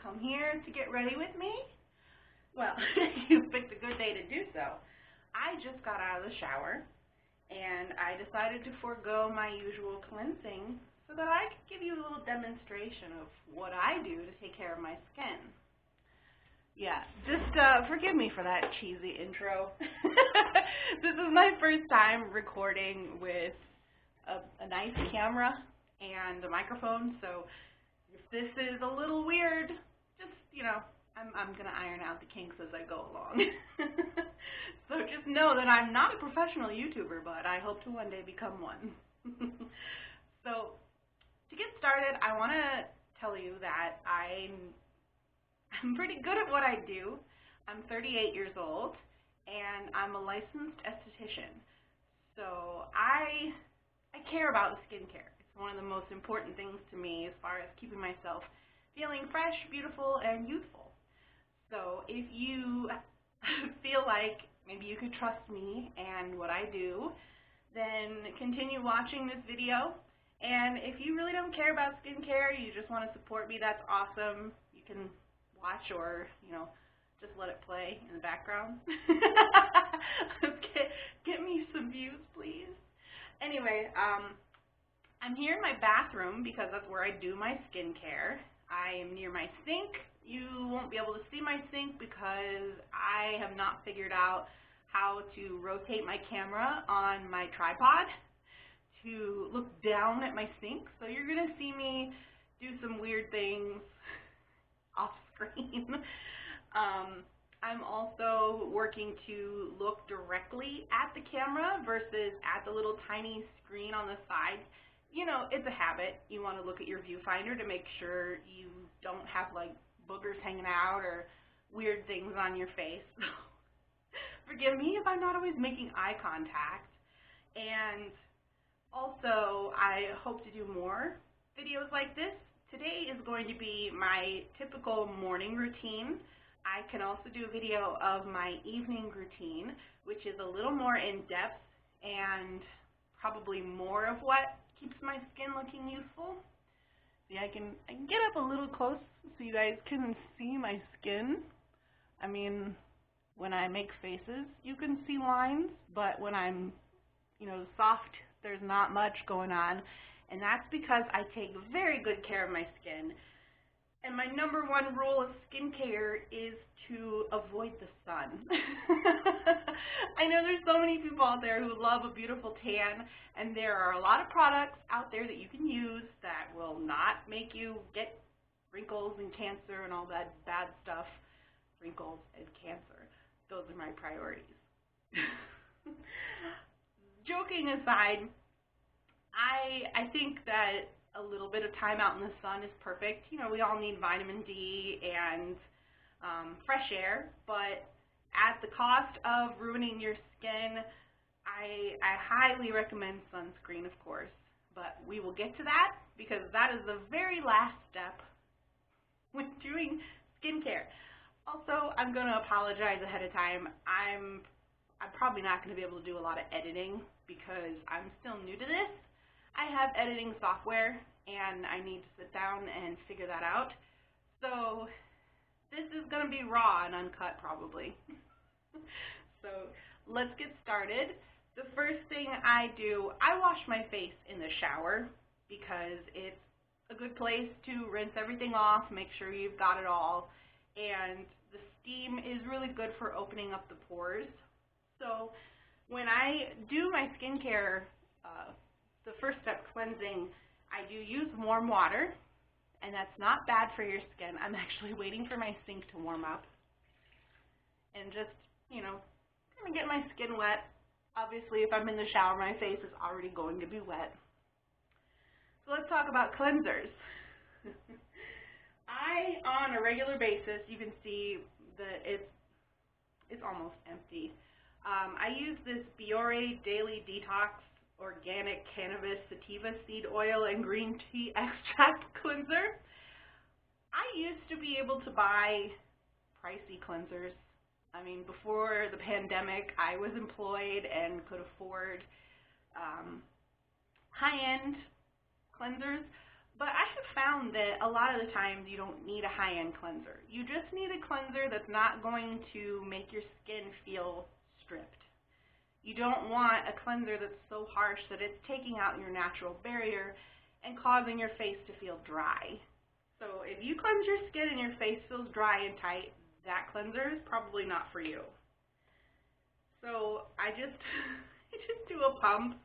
come here to get ready with me? Well, you picked a good day to do so. I just got out of the shower, and I decided to forego my usual cleansing so that I could give you a little demonstration of what I do to take care of my skin. Yeah, just forgive me for that cheesy intro. This is my first time recording with a nice camera and a microphone, so if this is a little weird, just, I'm going to iron out the kinks as I go along. So just know that I'm not a professional YouTuber, but I hope to one day become one. So to get started, I want to tell you that I'm pretty good at what I do. I'm 38 years old, and I'm a licensed esthetician. So I care about skincare. It's one of the most important things to me as far as keeping myself feeling fresh, beautiful, and youthful. So if you feel like maybe you could trust me and what I do, then continue watching this video. And if you really don't care about skincare, you just want to support me, that's awesome. You can watch or, just let it play in the background. Get me some views, please. Anyway, I'm here in my bathroom because that's where I do my skincare. I am near my sink. You won't be able to see my sink because I have not figured out how to rotate my camera on my tripod to look down at my sink. So you're going to see me do some weird things off screen. I'm also working to look directly at the camera versus at the little tiny screen on the side. It's a habit. You want to look at your viewfinder to make sure you don't have boogers hanging out or weird things on your face. Forgive me if I'm not always making eye contact. And also, I hope to do more videos like this. Today is going to be my typical morning routine. I can also do a video of my evening routine, which is a little more in-depth and probably more of what keeps my skin looking youthful. See, I can get up a little close so you guys can see my skin. I mean, when I make faces, you can see lines, but when I'm, soft, there's not much going on. And that's because I take very good care of my skin. And my number one rule of skincare is to avoid the sun. I know there's so many people out there who love a beautiful tan, and there are a lot of products out there that you can use that will not make you get wrinkles and cancer and all that bad stuff. Wrinkles and cancer. Those are my priorities. Joking aside, I think that a little bit of time out in the sun is perfect. We all need vitamin D and fresh air, but at the cost of ruining your skin, I highly recommend sunscreen, of course. But we will get to that because that is the very last step when doing skincare. Also, I'm going to apologize ahead of time. I'm probably not going to be able to do a lot of editing because I'm still new to this. I have editing software, and I need to sit down and figure that out. So this is going to be raw and uncut, probably. So let's get started. The first thing I do, I wash my face in the shower because it's a good place to rinse everything off, make sure you've got it all, and the steam is really good for opening up the pores. So when I do my skincare, the first step, cleansing, I do use warm water, and that's not bad for your skin. I'm actually waiting for my sink to warm up and just, kind of get my skin wet. Obviously, if I'm in the shower, my face is already going to be wet. So let's talk about cleansers. On a regular basis, you can see that it's almost empty. I use this Biore Daily Detox Organic Cannabis Sativa Seed Oil and Green Tea Extract Cleanser. I used to be able to buy pricey cleansers. I mean, before the pandemic, I was employed and could afford high-end cleansers, But I have found that a lot of the times you don't need a high-end cleanser. You just need a cleanser that's not going to make your skin feel stripped. You don't want a cleanser that's so harsh that it's taking out your natural barrier and causing your face to feel dry. So if you cleanse your skin and your face feels dry and tight, that cleanser is probably not for you. So I just do a pump,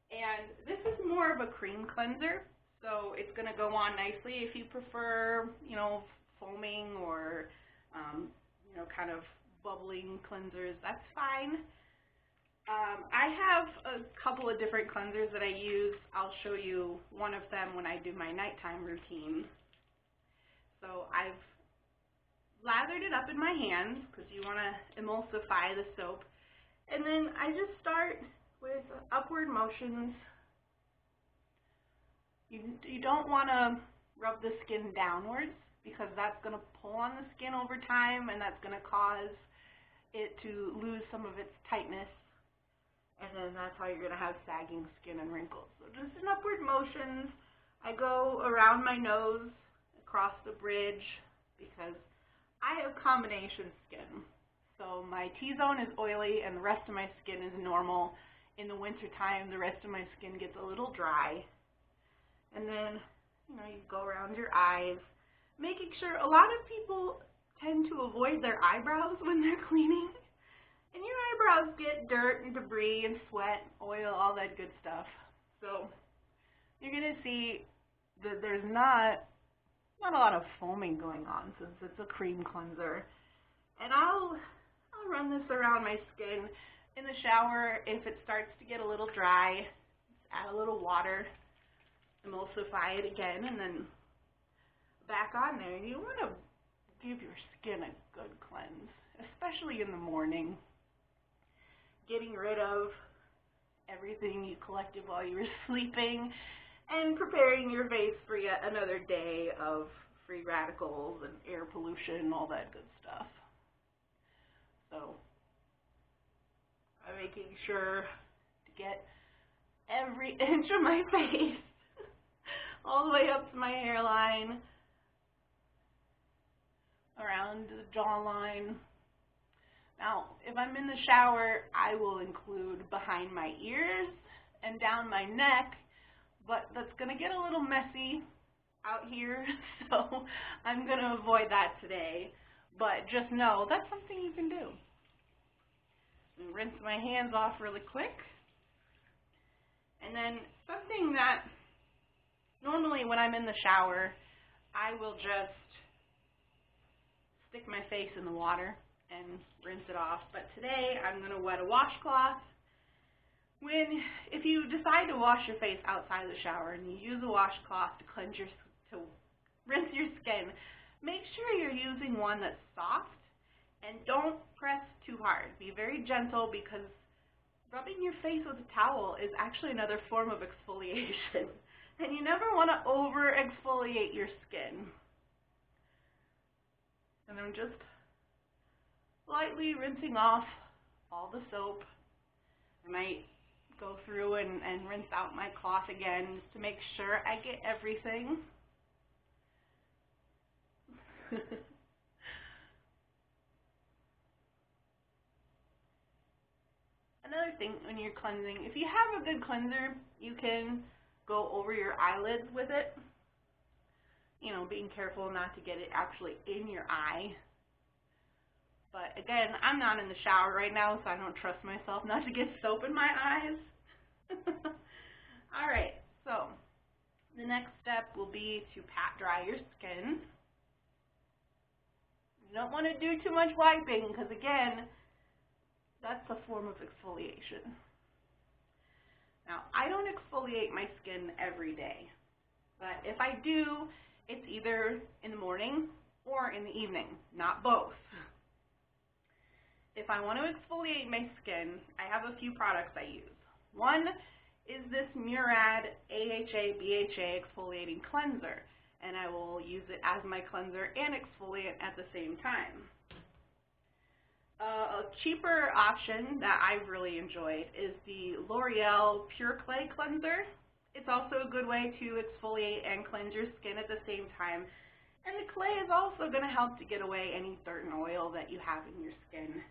and this is more of a cream cleanser, so it's going to go on nicely. If you prefer, foaming or, kind of bubbling cleansers, that's fine. I have a couple of different cleansers that I use. I'll show you one of them when I do my nighttime routine. So I've lathered it up in my hands because you want to emulsify the soap. And then I just start with upward motions. You don't want to rub the skin downwards because that's going to pull on the skin over time, and that's going to cause it to lose some of its tightness. And then that's how you're going to have sagging skin and wrinkles. So just in upward motions, I go around my nose, across the bridge, because I have combination skin. So my T-zone is oily and the rest of my skin is normal. In the wintertime, the rest of my skin gets a little dry. And then, you go around your eyes, making sure a lot of people tend to avoid their eyebrows when they're cleaning. And your eyebrows get dirt and debris and sweat, oil, all that good stuff. So you're going to see that there's not a lot of foaming going on since it's a cream cleanser. And I'll run this around my skin. In the shower, if it starts to get a little dry, just add a little water, emulsify it again, and then back on there. You want to give your skin a good cleanse, especially in the morning. Getting rid of everything you collected while you were sleeping and preparing your face for yet another day of free radicals and air pollution, all that good stuff. So I'm making sure to get every inch of my face all the way up to my hairline, around the jawline. Now, if I'm in the shower, I will include behind my ears and down my neck, but that's going to get a little messy out here, so I'm going to avoid that today. But just know that's something you can do. And rinse my hands off really quick. And then something that normally when I'm in the shower, I will just stick my face in the water and rinse it off. But today I'm going to wet a washcloth. If you decide to wash your face outside of the shower and you use a washcloth to rinse your skin, make sure you're using one that's soft and don't press too hard. Be very gentle because rubbing your face with a towel is actually another form of exfoliation. And you never want to over-exfoliate your skin. And I'm just lightly rinsing off all the soap. I might go through and rinse out my cloth again just to make sure I get everything. Another thing when you're cleansing, if you have a good cleanser, you can go over your eyelids with it. Being careful not to get it actually in your eye. But again, I'm not in the shower right now, so I don't trust myself not to get soap in my eyes. All right, so the next step will be to pat dry your skin. You don't want to do too much wiping because, again, that's a form of exfoliation. Now, I don't exfoliate my skin every day, but if I do, it's either in the morning or in the evening, not both. If I want to exfoliate my skin, I have a few products I use. One is this Murad AHA BHA exfoliating cleanser, and I will use it as my cleanser and exfoliant at the same time. A cheaper option that I've really enjoyed is the L'Oreal Pure Clay Cleanser. It's also a good way to exfoliate and cleanse your skin at the same time. And the clay is also going to help to get away any dirt and oil that you have in your skin.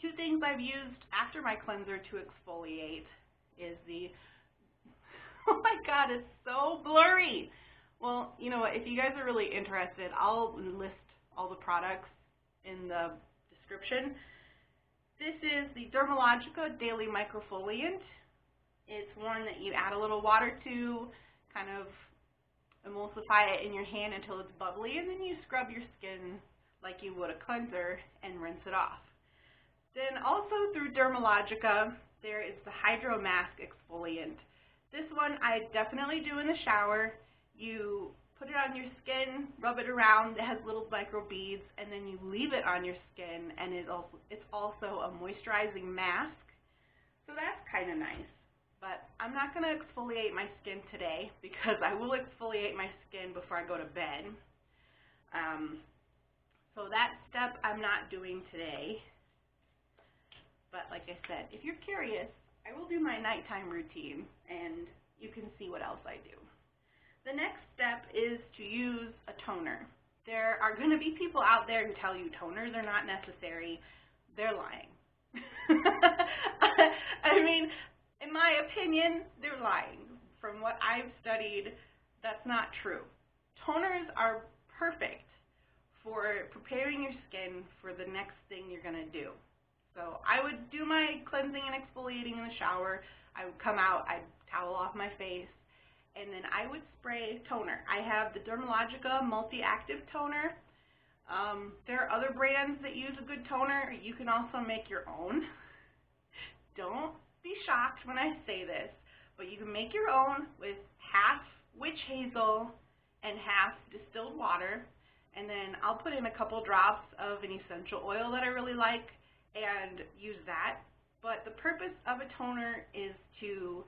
Two things I've used after my cleanser to exfoliate is the, oh my god, it's so blurry. Well, you know what, if you guys are really interested, I'll list all the products in the description. This is the Dermalogica Daily Microfoliant. It's one that you add a little water to, kind of emulsify it in your hand until it's bubbly, and then you scrub your skin like you would a cleanser and rinse it off. Then also through Dermalogica, there is the Hydro Mask Exfoliant. This one I definitely do in the shower. You put it on your skin, rub it around, it has little micro beads, and then you leave it on your skin, and it's also a moisturizing mask. So that's kind of nice. But I'm not going to exfoliate my skin today because I will exfoliate my skin before I go to bed. So that step I'm not doing today. But like I said, if you're curious, I will do my nighttime routine and you can see what else I do. The next step is to use a toner. There are going to be people out there who tell you toners are not necessary. They're lying. I mean, in my opinion, they're lying. From what I've studied, that's not true. Toners are perfect for preparing your skin for the next thing you're going to do. So I would do my cleansing and exfoliating in the shower. I would come out, I'd towel off my face, and then I would spray toner. I have the Dermalogica Multi-Active Toner. There are other brands that use a good toner. You can also make your own. Don't be shocked when I say this, but you can make your own with half witch hazel and half distilled water, and then I'll put in a couple drops of an essential oil that I really like and use that. But the purpose of a toner is to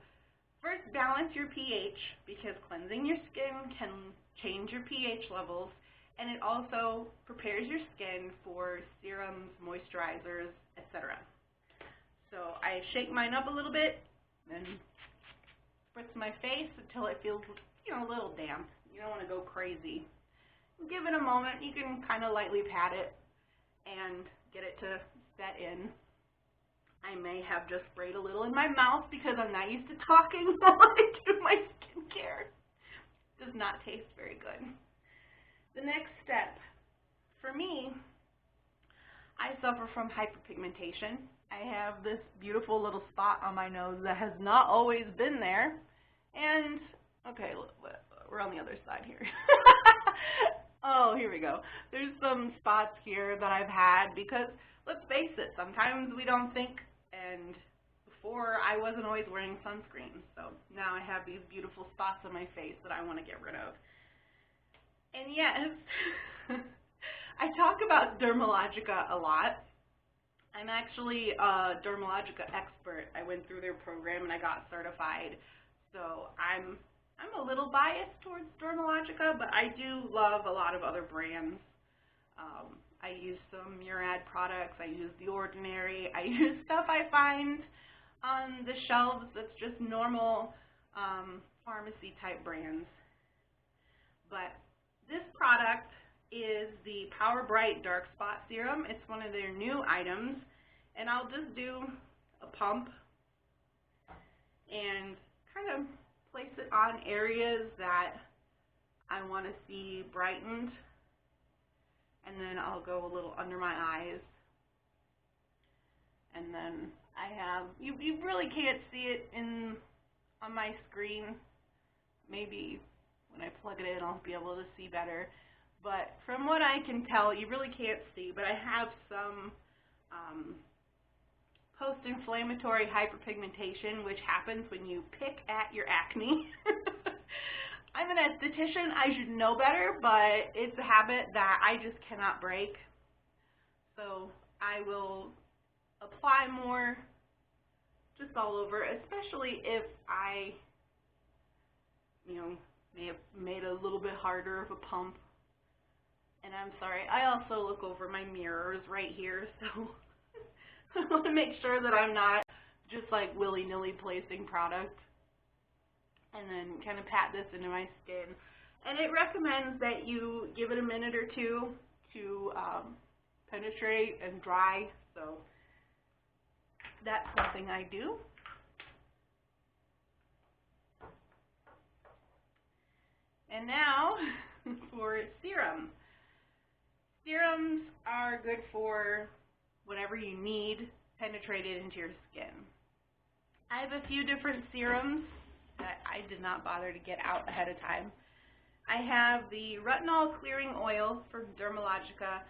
first balance your pH, because cleansing your skin can change your pH levels, and it also prepares your skin for serums, moisturizers, etc. So I shake mine up a little bit and spritz my face until it feels, a little damp. You don't want to go crazy. Give it a moment. You can kind of lightly pat it and get it to set in. I may have just sprayed a little in my mouth because I'm not used to talking while I do my skincare. It does not taste very good. The next step, for me, I suffer from hyperpigmentation. I have this beautiful little spot on my nose that has not always been there. And, okay, we're on the other side here. Oh, here we go. There's some spots here that I've had because, let's face it, sometimes we don't think, and before I wasn't always wearing sunscreen, so now I have these beautiful spots on my face that I want to get rid of. And yes, I talk about Dermalogica a lot. I'm actually a Dermalogica expert. I went through their program and I got certified, so I'm a little biased towards Dermalogica, but I do love a lot of other brands. I use some Murad products, I use the Ordinary, I use stuff I find on the shelves that's just normal pharmacy type brands. But this product is the Power Bright Dark Spot Serum. It's one of their new items, and I'll just do a pump and kind of place it on areas that I want to see brightened, and then I'll go a little under my eyes, and then I have, you really can't see it on my screen. Maybe when I plug it in I'll be able to see better, but from what I can tell you really can't see, but I have some post-inflammatory hyperpigmentation, which happens when you pick at your acne. I'm an esthetician, I should know better, but it's a habit that I just cannot break. So I will apply more just all over, especially if I, may have made a little bit harder of a pump. And I'm sorry, I also look over my mirrors right here, so I want to make sure that I'm not just like willy-nilly placing product, and then kind of pat this into my skin. And it recommends that you give it a minute or two to penetrate and dry, so that's something I do. And now for serum. Serums are good for whatever you need penetrated into your skin. I have a few different serums that I did not bother to get out ahead of time. I have the retinol clearing oil from Dermalogica.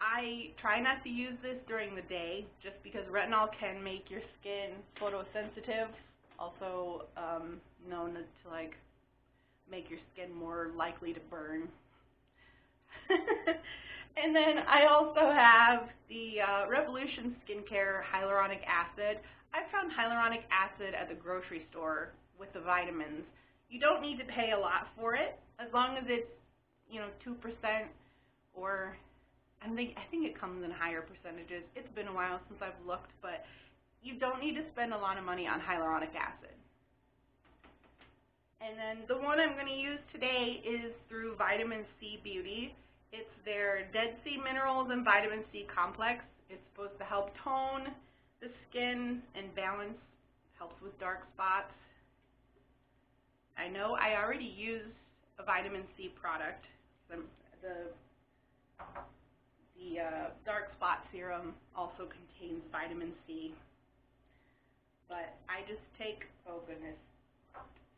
I try not to use this during the day just because retinol can make your skin photosensitive, also known to like make your skin more likely to burn. And then I also have the Revolution Skincare Hyaluronic Acid. I found hyaluronic acid at the grocery store with the vitamins. You don't need to pay a lot for it, as long as it's, 2%, or I think it comes in higher percentages. It's been a while since I've looked, but you don't need to spend a lot of money on hyaluronic acid. And then the one I'm going to use today is through Vitamin Sea.beauty. It's their Dead Sea Minerals and Vitamin C Complex. It's supposed to help tone the skin and balance, helps with dark spots. I know I already use a vitamin C product. The dark spot serum also contains vitamin C. But I just take, oh goodness,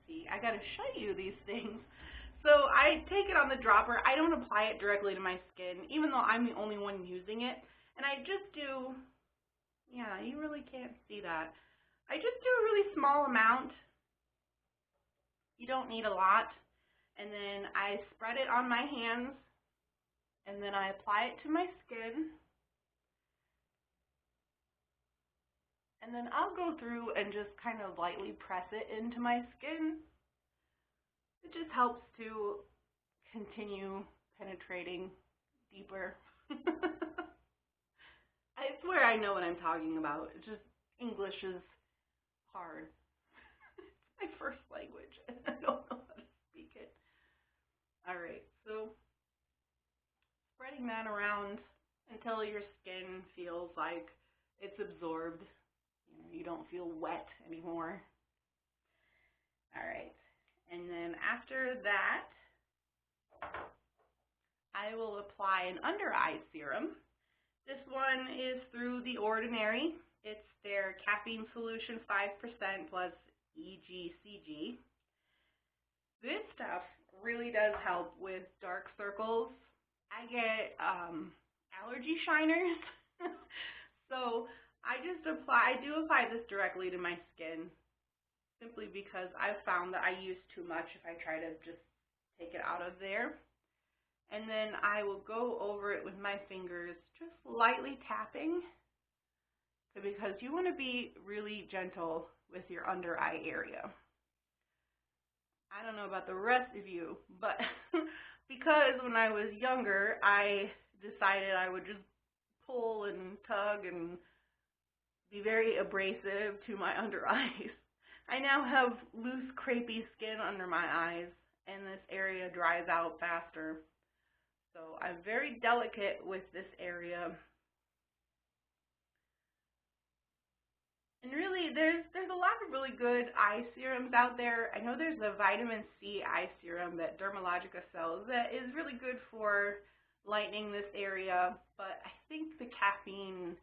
see, I gotta show you these things. So I take it on the dropper. I don't apply it directly to my skin, even though I'm the only one using it. And I just do, yeah, you really can't see that. I just do a really small amount. You don't need a lot. And then I spread it on my hands, and then I apply it to my skin. And then I'll go through and just kind of lightly press it into my skin. It just helps to continue penetrating deeper. I swear I know what I'm talking about. It's just English is hard. It's my first language, and I don't know how to speak it. All right, so spreading that around until your skin feels like it's absorbed. You don't feel wet anymore. All right, and then after that, I will apply an under eye serum. This one is through the Ordinary. It's their Caffeine Solution 5% plus EGCG. This stuff really does help with dark circles. I get allergy shiners, so I do apply this directly to my skin, simply because I've found that I use too much if I try to just take it out of there. And then I will go over it with my fingers, just lightly tapping, because you want to be really gentle with your under eye area. I don't know about the rest of you, but because when I was younger, I decided I would just pull and tug and be very abrasive to my under eyes. I now have loose, crepey skin under my eyes, and this area dries out faster. So I'm very delicate with this area. And really, there's a lot of really good eye serums out there. I know there's a vitamin C eye serum that Dermalogica sells that is really good for lightening this area, but I think the caffeine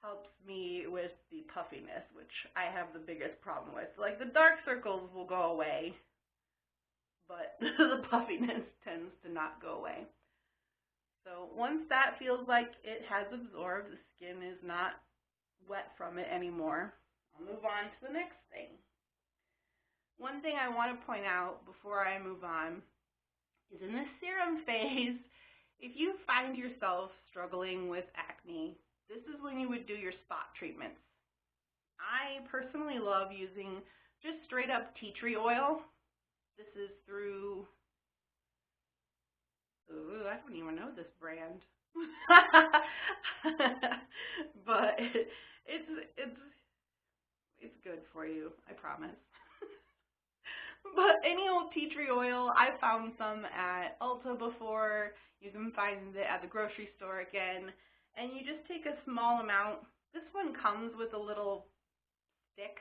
helps me with the puffiness, which I have the biggest problem with. Like, the dark circles will go away, but the puffiness tends to not go away. So once that feels like it has absorbed, the skin is not wet from it anymore, I'll move on to the next thing. One thing I want to point out before I move on is in this serum phase, if you find yourself struggling with acne, this is when you would do your spot treatments. I personally love using just straight up tea tree oil. This is through, ooh, I don't even know this brand. But it's It's good for you, I promise. But any old tea tree oil, I found some at Ulta before. You can find it at the grocery store again. And you just take a small amount. This one comes with a little stick,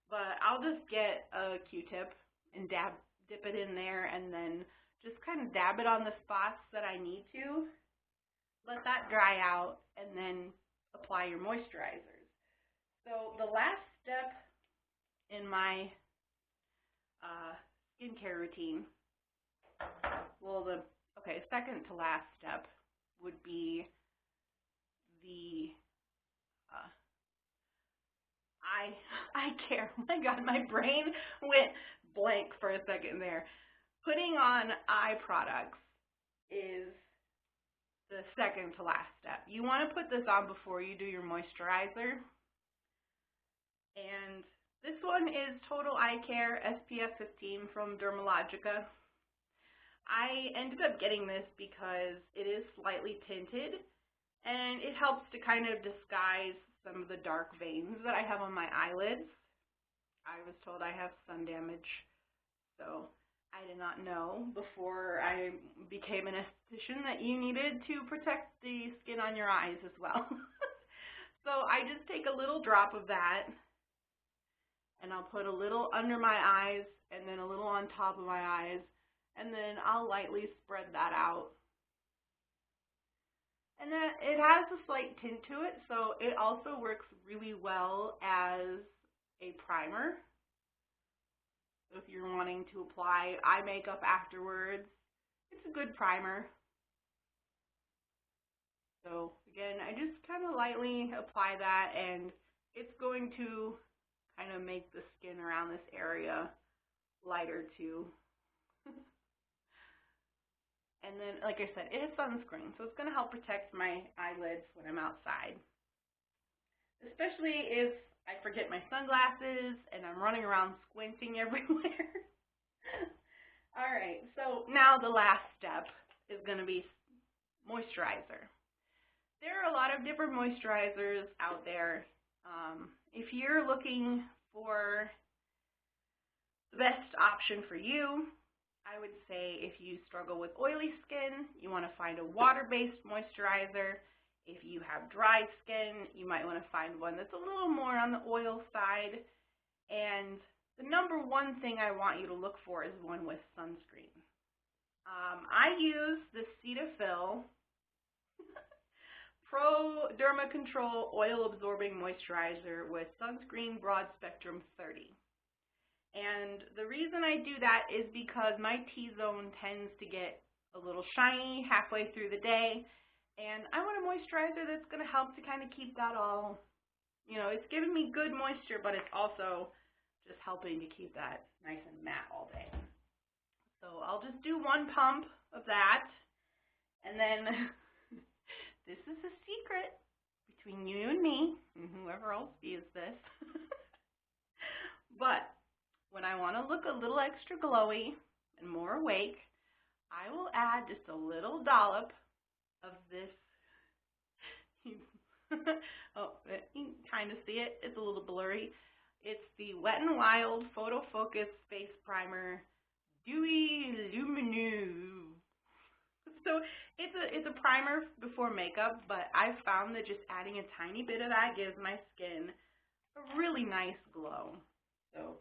but I'll just get a Q-tip and dip it in there and then just kind of dab it on the spots that I need to. Let that dry out and then apply your moisturizers. So the last step in my skincare routine, well, second to last step would be the eye care. Oh my God, my brain went blank for a second there. Putting on eye products is the second to last step. You want to put this on before you do your moisturizer. And this one is Total Eye Care SPF 15 from Dermalogica. I ended up getting this because it is slightly tinted and it helps to kind of disguise some of the dark veins that I have on my eyelids. I was told I have sun damage, so I did not know before I became an esthetician that you needed to protect the skin on your eyes as well. So I just take a little drop of that and I'll put a little under my eyes and then a little on top of my eyes, and then I'll lightly spread that out. And then it has a slight tint to it, so it also works really well as a primer. So if you're wanting to apply eye makeup afterwards, it's a good primer. So again, I just kind of lightly apply that, and it's going to kind of make the skin around this area lighter too. And then, like I said, it is sunscreen, so it's going to help protect my eyelids when I'm outside. Especially if I forget my sunglasses and I'm running around squinting everywhere. All right, so now the last step is going to be moisturizer. There are a lot of different moisturizers out there. If you're looking for the best option for you, I would say if you struggle with oily skin, you want to find a water-based moisturizer. If you have dry skin, you might want to find one that's a little more on the oil side. And the number one thing I want you to look for is one with sunscreen. I use the Cetaphil Pro DermaControl Oil Absorbing Moisturizer with Sunscreen Broad Spectrum 30. And the reason I do that is because my T-zone tends to get a little shiny halfway through the day, and I want a moisturizer that's going to help to kind of keep that all, it's giving me good moisture, but it's also just helping to keep that nice and matte all day. So I'll just do one pump of that, and then this is a secret between you and me, and whoever else sees this. But when I want to look a little extra glowy and more awake, I will add just a little dollop of this. Oh, you can kind of see it. It's a little blurry. It's the Wet n Wild Photo Focus Face Primer Dewy Lumineux. So it's a primer before makeup, but I've found that just adding a tiny bit of that gives my skin a really nice glow. So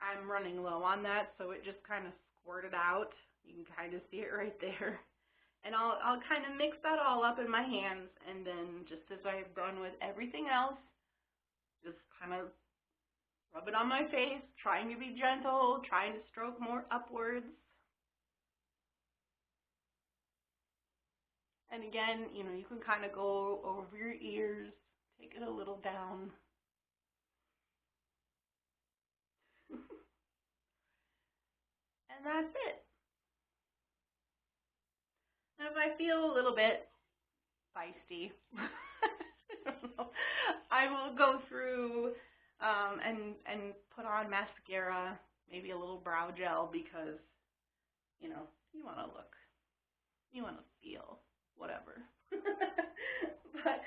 I'm running low on that, so it just kind of squirted out. You can kind of see it right there. And I'll kind of mix that all up in my hands, and then just as I've done with everything else, just kind of rub it on my face, trying to be gentle, trying to stroke more upwards. And again, you can kind of go over your ears, take it a little down. And that's it. Now, if I feel a little bit feisty, I will go through and put on mascara, maybe a little brow gel, because, you want to look, you want to feel, whatever. But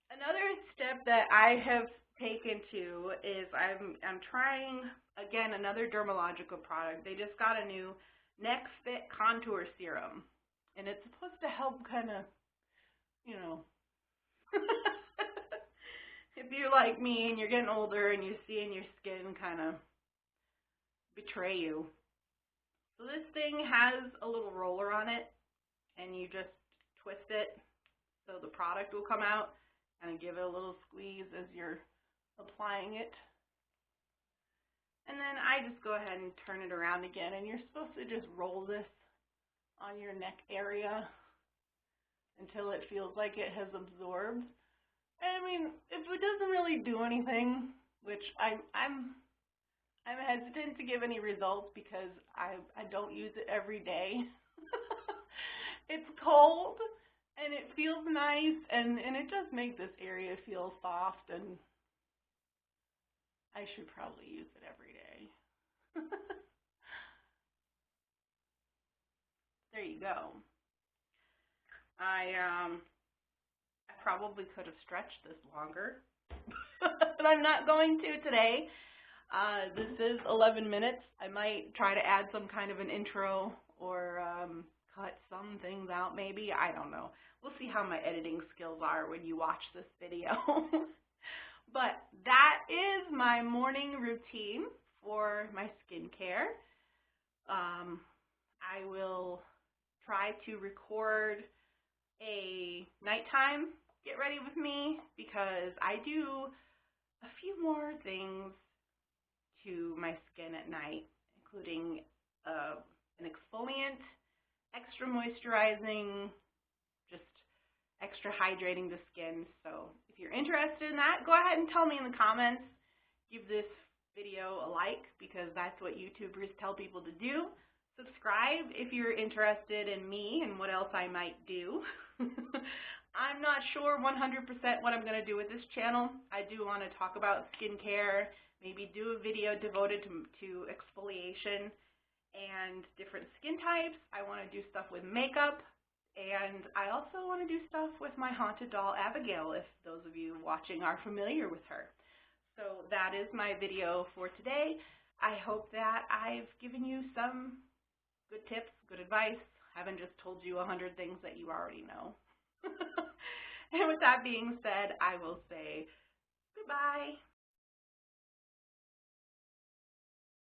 another step that I have taken to is I'm trying again another Dermalogica product. They just got a new Neck Fit Contour Serum, and it's supposed to help kind of, you know, if you're like me and you're getting older and you're seeing your skin kind of betray you. So this thing has a little roller on it, and you just twist it so the product will come out, and give it a little squeeze as you're applying it. And then I just go ahead and turn it around again, and you're supposed to just roll this on your neck area until it feels like it has absorbed. I mean, if it doesn't really do anything, which I'm hesitant to give any results because I don't use it every day. It's cold and it feels nice, and it does make this area feel soft, and I should probably use it every day. There you go. I probably could have stretched this longer, but I'm not going to today. This is 11 minutes. I might try to add some kind of an intro or cut some things out maybe. I don't know. We'll see how my editing skills are when you watch this video. But that is my morning routine for my skincare. I will try to record a nighttime get ready with me because I do a few more things to my skin at night, including an exfoliant, extra moisturizing, just extra hydrating the skin. So if you're interested in that, go ahead and tell me in the comments. Give this video a like because that's what YouTubers tell people to do. Subscribe if you're interested in me and what else I might do. I'm not sure 100% what I'm going to do with this channel. I do want to talk about skincare, maybe do a video devoted to exfoliation and different skin types. I want to do stuff with makeup, and I also want to do stuff with my haunted doll, Abigail, if those of you watching are familiar with her. So that is my video for today. I hope that I've given you some good tips, good advice. I haven't just told you 100 things that you already know. And with that being said, I will say goodbye.